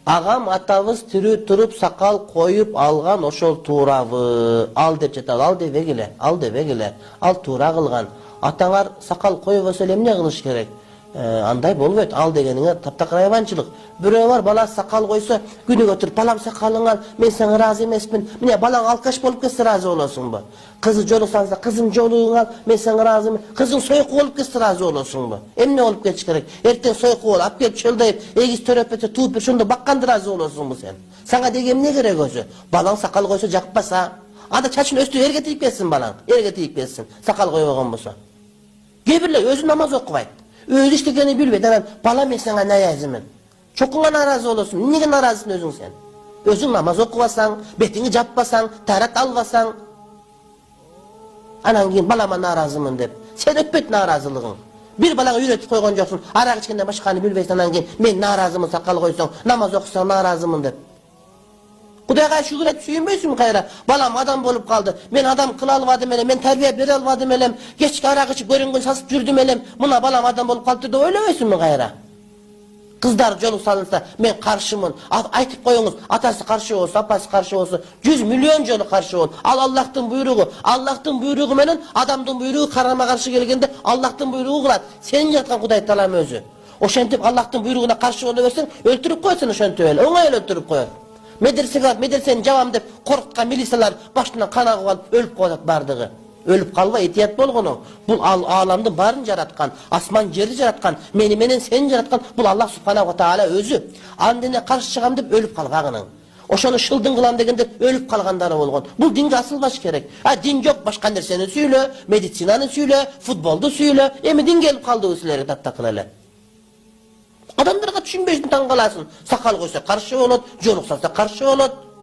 Agam atabыз тирүү туруп сакал коюп алган ошол туурабы? Ал деп жатат. Ал дебегиле. Ал туура кылган. Атаңар сакал койбосо эле эмне кылыш керек? Андай болбойт. Ал дегениңе таптак айванчылык. Бирөө бар, бала сакал койсо, күнүгө туруп, балам сакалыңа мен сага ыраазы эмесмин. Міне балаң алкаш болуп кетсе ыраазы болосуңбу? Кызы жолуксаңыз, кызым жолугуңа мен сага ыраазы эмесмин. Кызың сойку болуп кетсе ыраазы болосуңбу? Эмне болуп кетиш керек? Эртең сойку болуп, алып келип чөлдөйүп, эгиз төрөп кетсе, тууп ошондо бакканда ыраазы болосуңбу сен? Сага деген эмне керек өзү? Балаң сакал койсо жакпаса, анда чачын өстүп эрге тийип кетсин балаң. Эрге тийип кетсин. Сакал койбогон болсо. Кээ бирлер өзү намаз окубайт. Өзү иштегени билбейт. Анан бала мен сага наязымын. Чокуңа наразы болосуң. Эмнеге наразысың өзүң сен? Өзүң намаз окубасаң, бетиңи жаппасаң, тарат албасаң, анан кийин балама наразымын деп. Сен өтпөйт наразылыгың. Бир балага үйрөтүп койгон жоксуң. Арак ичкенде башканы билбейсиң, анан кийин мен наразымын сакал койсоң, намаз окусаң наразымын деп. Кудайга шүгүр этип сүйүнбөйсүңбү кайра? Балам адам болуп калды. Мен адам кыла албадым элем, мен тарбия бере албадым элем, кечки арак ичип көрүнгөн сасып жүрдүм элем. Мына балам адам болуп калды деп ойлобойсуңбу кайра? Кыздар жолук салынса, мен каршымын. Айтып коюңуз, атасы каршы болсо, апасы каршы болсо, 100 миллион жолу каршы болот. Ал Аллахтын буйругу. Аллахтын буйругу менен адамдын буйругу карама каршы келгенде Аллахтын буйругу кылат. Сен жараткан Кудай Таалам өзү. Ошентип Аллахтын буйругуна каршы боло берсең, өлтүрүп коесуң ошентип эле. Оңой эле өлтүрүп коет. Медресени жабам деп коркуткан милициялар башынан кан агып алып өлүп калат бардыгы. Өлүп калбай этият болгону. Бул ааламдын баарын жараткан, асман жерди жараткан, мени менен сени жараткан бул Аллах субханаху ва таала өзү. Андыне каршы чыгам деп өлүп калгагының. Ошону шылдың кылам дегенде өлүп калгандары болгон. Бул динге асылбаш керек. Дин жок, башка нерсени сүйлө, медицинаны сүйлө, футболду сүйлө. Эми дин келип калды силерге таптакыл эле. Адамдарга түшүнбөйсүң, таң каласың. Сакал койсо каршы болот, жолуксаса каршы болот.